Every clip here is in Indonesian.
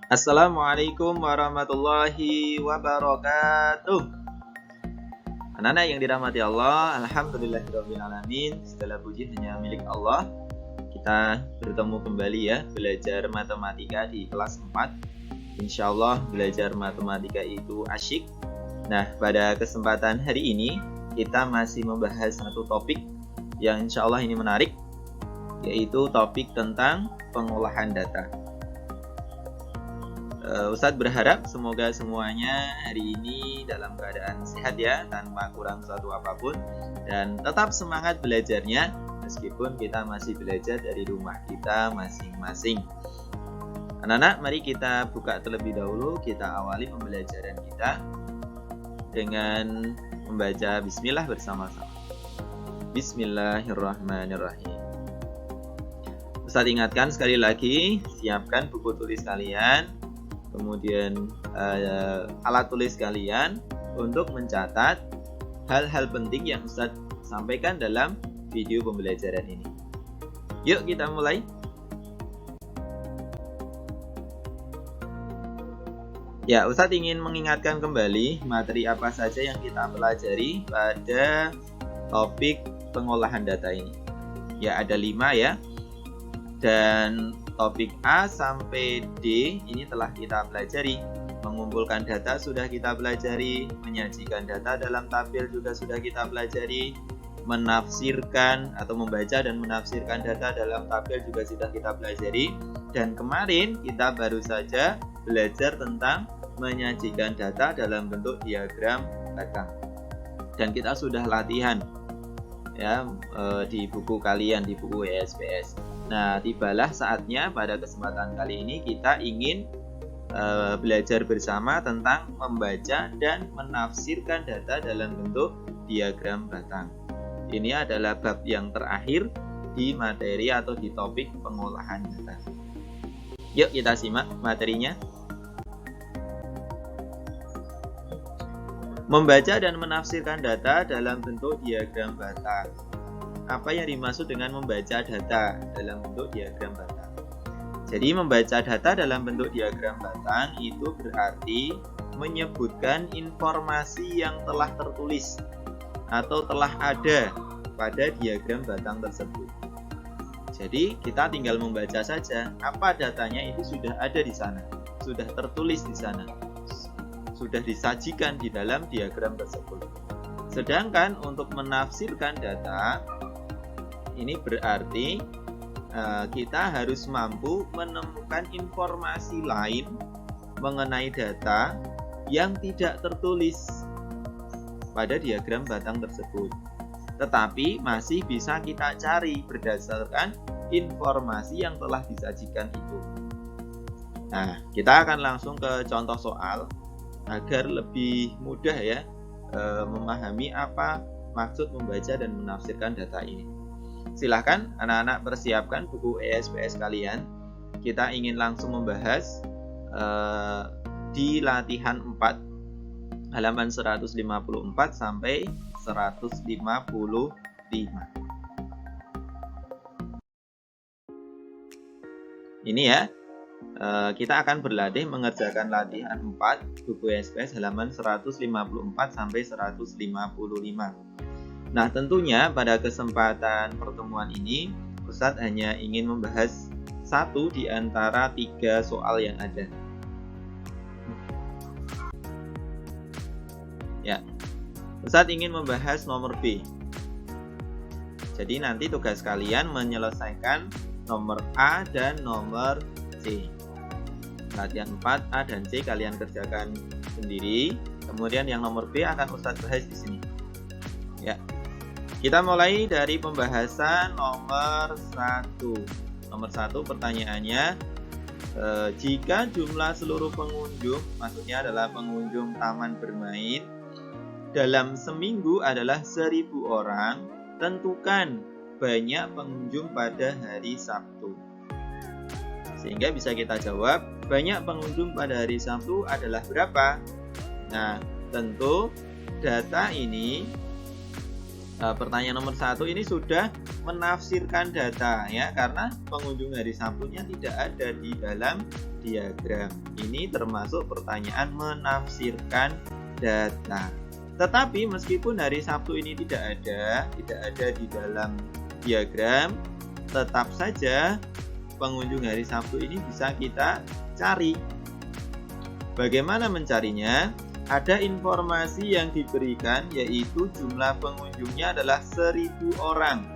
Assalamualaikum warahmatullahi wabarakatuh. Anak-anak yang dirahmati Allah, alhamdulillahirrahmanirrahim. Segala puji hanya milik Allah. Kita bertemu kembali ya, belajar matematika di kelas 4. Insya Allah belajar matematika itu asyik. Nah, pada kesempatan hari ini kita masih membahas satu topik yang insya Allah ini menarik, yaitu topik tentang pengolahan data. Ustadz berharap semoga semuanya hari ini dalam keadaan sehat ya, tanpa kurang suatu apapun, dan tetap semangat belajarnya meskipun kita masih belajar dari rumah kita masing-masing. Anak-anak, mari kita buka terlebih dahulu, kita awali pembelajaran kita dengan membaca bismillah bersama-sama. Bismillahirrahmanirrahim. Ustadz ingatkan sekali lagi, siapkan buku tulis kalian, kemudian alat tulis kalian untuk mencatat hal-hal penting yang Ustadz sampaikan dalam video pembelajaran ini. Yuk kita mulai. Ya, Ustadz ingin mengingatkan kembali materi apa saja yang kita pelajari pada topik pengolahan data ini. Ya, ada 5 ya. Dan topik A sampai D ini telah kita pelajari. Mengumpulkan data sudah kita pelajari, menyajikan data dalam tabel juga sudah kita pelajari, menafsirkan atau membaca dan menafsirkan data dalam tabel juga sudah kita pelajari. Dan kemarin kita baru saja belajar tentang menyajikan data dalam bentuk diagram batang. Dan kita sudah latihan ya di buku kalian, di buku ESPS. Nah, tibalah saatnya pada kesempatan kali ini kita ingin belajar bersama tentang membaca dan menafsirkan data dalam bentuk diagram batang. Ini adalah bab yang terakhir di materi atau di topik pengolahan data. Yuk kita simak materinya. Membaca dan menafsirkan data dalam bentuk diagram batang. Apa yang dimaksud dengan membaca data dalam bentuk diagram batang? Jadi membaca data dalam bentuk diagram batang itu berarti menyebutkan informasi yang telah tertulis atau telah ada pada diagram batang tersebut. Jadi kita tinggal membaca saja, apa datanya itu sudah ada di sana, sudah tertulis di sana, sudah disajikan di dalam diagram tersebut. Sedangkan untuk menafsirkan data, ini berarti kita harus mampu menemukan informasi lain mengenai data yang tidak tertulis pada diagram batang tersebut, tetapi masih bisa kita cari berdasarkan informasi yang telah disajikan itu. Nah, kita akan langsung ke contoh soal agar lebih mudah ya memahami apa maksud membaca dan menafsirkan data ini. Silahkan anak-anak persiapkan buku ESPS kalian. Kita ingin langsung membahas di latihan 4 halaman 154 sampai 155. Ini ya, kita akan berlatih mengerjakan latihan 4 buku ESPS halaman 154 sampai 155. Nah, tentunya pada kesempatan pertemuan ini Ustadz hanya ingin membahas satu di antara 3 soal yang ada. Ya, Ustadz ingin membahas nomor B. Jadi nanti tugas kalian menyelesaikan nomor A dan nomor C. Latihan 4 A dan C kalian kerjakan sendiri. Kemudian yang nomor B akan Ustadz bahas di sini. Ya. Kita mulai dari pembahasan nomor 1. Nomor 1 pertanyaannya, jika jumlah seluruh pengunjung, maksudnya adalah pengunjung taman bermain, dalam seminggu adalah 1000 orang, tentukan banyak pengunjung pada hari Sabtu. Sehingga bisa kita jawab, banyak pengunjung pada hari Sabtu adalah berapa? Nah, tentu data ini pertanyaan nomor 1 ini sudah menafsirkan data ya, karena pengunjung hari Sabtunya tidak ada di dalam diagram. Ini termasuk pertanyaan menafsirkan data. Tetapi meskipun hari Sabtu ini tidak ada di dalam diagram, tetap saja pengunjung hari Sabtu ini bisa kita cari. Bagaimana mencarinya? Ada informasi yang diberikan, yaitu jumlah pengunjungnya adalah 1.000 orang.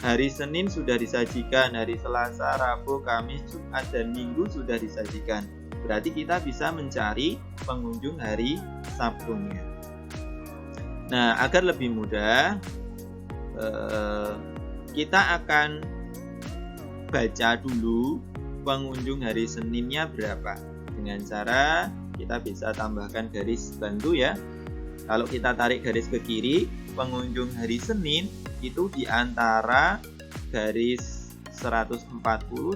Hari Senin sudah disajikan, hari Selasa, Rabu, Kamis, Jumat, dan Minggu sudah disajikan. Berarti kita bisa mencari pengunjung hari Sabtunya. Nah, agar lebih mudah, kita akan baca dulu pengunjung hari Seninnya berapa. Dengan cara kita bisa tambahkan garis bantu ya. Kalau kita tarik garis ke kiri, pengunjung hari Senin itu di antara garis 140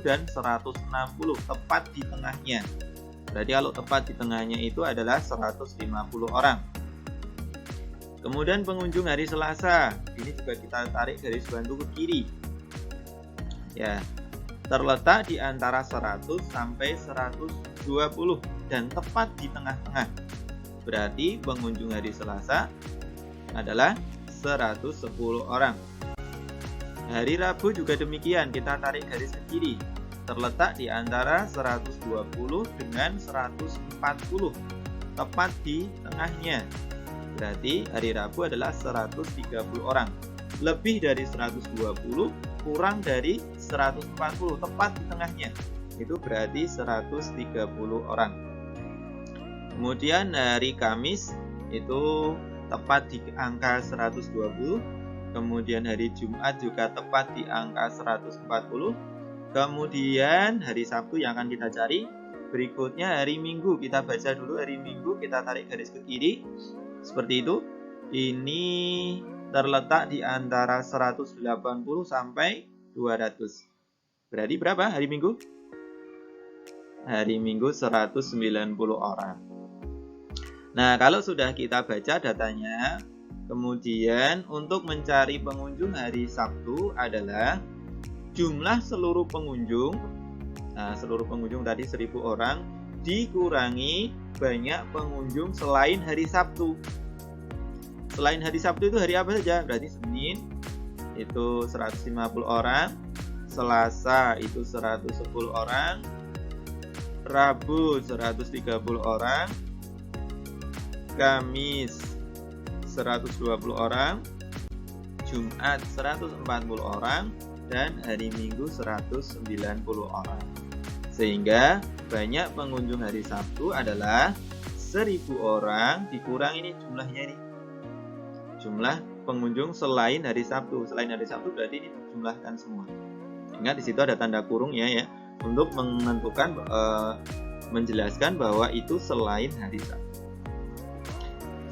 dan 160, tepat di tengahnya. Berarti kalau tepat di tengahnya itu adalah 150 orang. Kemudian pengunjung hari Selasa, ini juga kita tarik garis bantu ke kiri. Ya, terletak di antara 100 sampai 120 dan tepat di tengah-tengah. Berarti pengunjung hari Selasa adalah 110 orang. Hari Rabu juga demikian, kita tarik garis ke kiri. Terletak di antara 120 dengan 140, tepat di tengahnya. Berarti hari Rabu adalah 130 orang. Lebih dari 120, kurang dari 140, tepat di tengahnya. Itu berarti 130 orang. Kemudian hari Kamis itu tepat di angka 120. Kemudian hari Jumat juga tepat di angka 140. Kemudian hari Sabtu yang akan kita cari. Berikutnya hari Minggu, kita baca dulu hari Minggu, kita tarik garis ke kiri. Seperti itu. Ini terletak di antara 180 sampai 200. Berarti berapa hari Minggu? Hari Minggu 190 orang. Nah, kalau sudah kita baca datanya, kemudian untuk mencari pengunjung hari Sabtu adalah jumlah seluruh pengunjung. Nah, seluruh pengunjung tadi 1.000 orang dikurangi banyak pengunjung selain hari Sabtu. Selain hari Sabtu itu hari apa saja? Berarti Senin itu 150 orang, Selasa itu 110 orang, Rabu 130 orang, Kamis 120 orang, Jumat 140 orang, dan hari Minggu 190 orang. Sehingga banyak pengunjung hari Sabtu adalah 1.000 orang dikurang ini jumlahnya ini. Jumlah pengunjung selain hari Sabtu. Selain hari Sabtu berarti ini dijumlahkan semua. Ingat di situ ada tanda kurungnya ya, untuk menentukan menjelaskan bahwa itu selain hari Sabtu.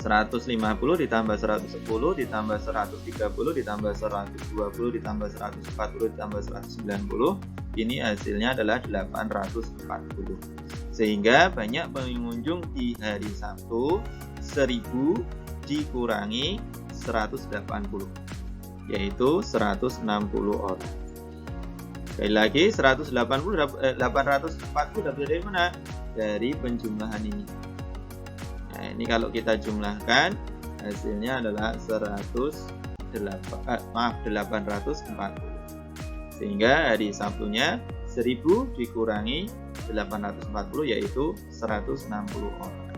150 ditambah 110 ditambah 130 ditambah 120 ditambah 140 ditambah 190, ini hasilnya adalah 840. Sehingga banyak pengunjung di hari Sabtu 1.000 dikurangi 180, yaitu 160 orang. Sekali lagi 840 dapat dari mana? Dari penjumlahan ini. Nah, ini kalau kita jumlahkan hasilnya adalah 840. Sehingga hari Sabtunya 1.000 dikurangi 840 yaitu 160 orang.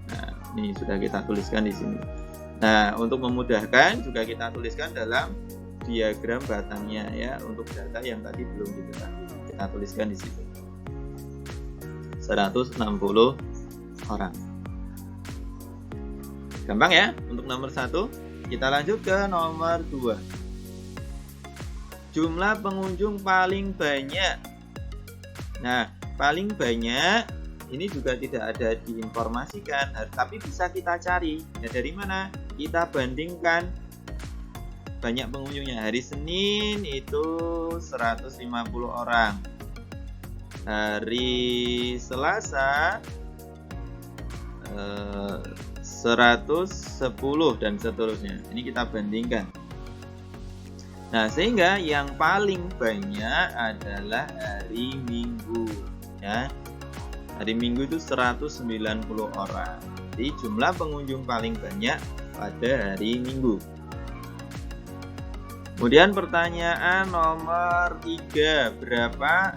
Nah, ini sudah kita tuliskan di sini. Nah, untuk memudahkan juga kita tuliskan dalam diagram batangnya ya, untuk data yang tadi belum diketahui. Kita tuliskan di situ. 160 orang. Gampang ya untuk nomor 1. Kita lanjut ke nomor 2. Jumlah pengunjung paling banyak. Nah, paling banyak ini juga tidak ada diinformasikan, tapi bisa kita cari. Ya, dari mana? Kita bandingkan banyak pengunjungnya. Hari Senin itu 150 orang. Hari Selasa 110 dan seterusnya. Ini kita bandingkan. Nah, sehingga yang paling banyak adalah hari Minggu, ya. Hari Minggu itu 190 orang. Jadi jumlah pengunjung paling banyak pada hari Minggu. Kemudian pertanyaan nomor 3, berapa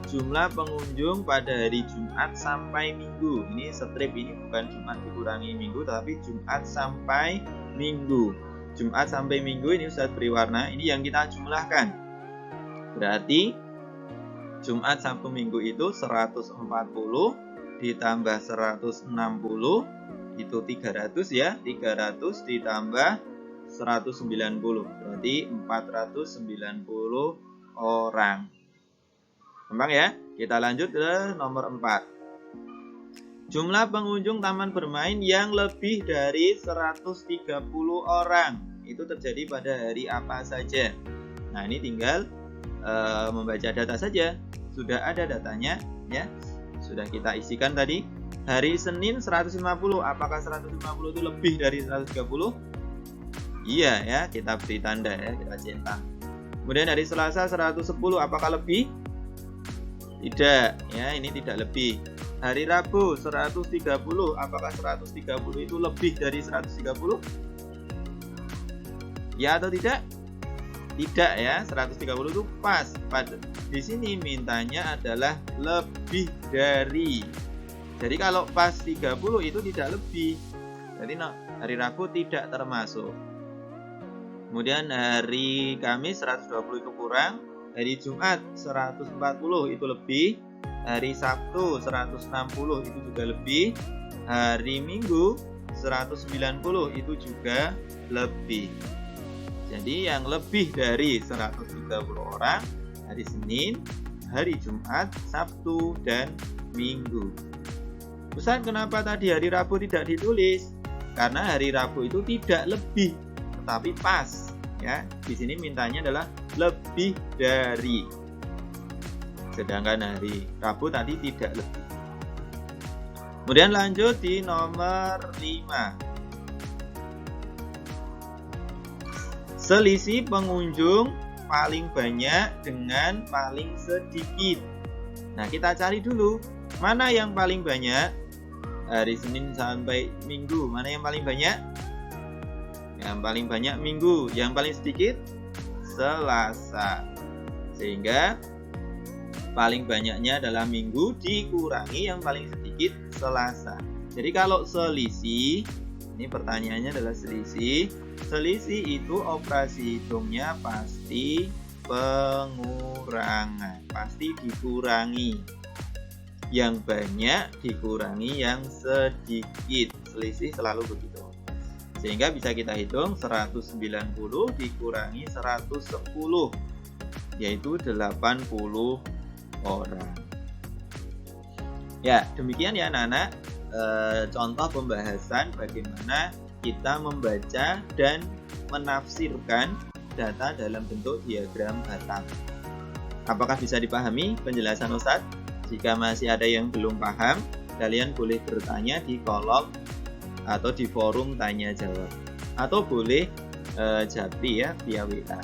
jumlah pengunjung pada hari Jumat sampai Minggu? Ini strip, ini bukan Jumat dikurangi Minggu, tapi Jumat sampai Minggu. Jumat sampai Minggu ini Ustadz beri warna, ini yang kita jumlahkan. Berarti Jumat sampai Minggu itu 140 ditambah 160 itu 300 ya. 300 ditambah 190 berarti 490 orang. Gampang ya? Kita lanjut ke nomor 4. Jumlah pengunjung taman bermain yang lebih dari 130 orang itu terjadi pada hari apa saja? Nah, ini tinggal membaca data saja. Sudah ada datanya ya. Sudah kita isikan tadi. Hari Senin 150. Apakah 150 itu lebih dari 130? Iya ya, kita beri tanda ya, kita centang. Kemudian hari Selasa 110. Apakah lebih? Tidak, ya, ini tidak lebih. Hari Rabu 130, apakah 130 itu lebih dari 130? Ya atau tidak? Tidak ya, 130 itu pas. Di sini mintanya adalah lebih dari. Jadi kalau pas 30 itu tidak lebih. Jadi hari Rabu tidak termasuk. Kemudian hari Kamis 120 itu kurang. Hari Jumat 140 itu lebih. Hari Sabtu 160 itu juga lebih. Hari Minggu 190 itu juga lebih. Jadi yang lebih dari 130 orang hari Senin, hari Jumat, Sabtu, dan Minggu. Ustaz, kenapa tadi hari Rabu tidak ditulis? Karena hari Rabu itu tidak lebih, tetapi pas. Ya, di sini mintanya adalah lebih dari. Sedangkan hari Rabu tadi tidak lebih. Kemudian lanjut di nomor 5. Selisih pengunjung paling banyak dengan paling sedikit. Nah, kita cari dulu mana yang paling banyak. Hari Senin sampai Minggu, mana yang paling banyak? Yang paling banyak Minggu. Yang paling sedikit Selasa. Sehingga paling banyaknya adalah Minggu dikurangi yang paling sedikit Selasa. Jadi kalau selisih, ini pertanyaannya adalah selisih. Selisih itu operasi hitungnya pasti pengurangan, pasti dikurangi. Yang banyak dikurangi yang sedikit. Selisih selalu begitu. Sehingga bisa kita hitung 190 dikurangi 110, yaitu 80 orang. Ya, demikian ya anak-anak, contoh pembahasan bagaimana kita membaca dan menafsirkan data dalam bentuk diagram batang. Apakah bisa dipahami penjelasan Ustadz? Jika masih ada yang belum paham, kalian boleh bertanya di kolom atau di forum tanya jawab, atau boleh japri ya via WA,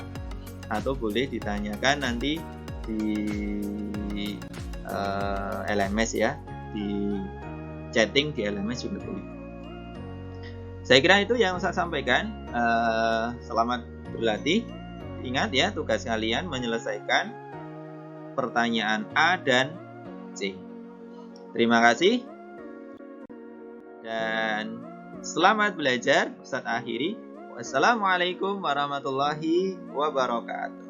atau boleh ditanyakan nanti di LMS ya, di chatting di LMS juga boleh. Saya kira itu yang saya sampaikan. Selamat berlatih. Ingat ya, tugas kalian menyelesaikan pertanyaan A dan C. Terima kasih dan selamat belajar. Ustadz akhiri. Wassalamualaikum warahmatullahi wabarakatuh.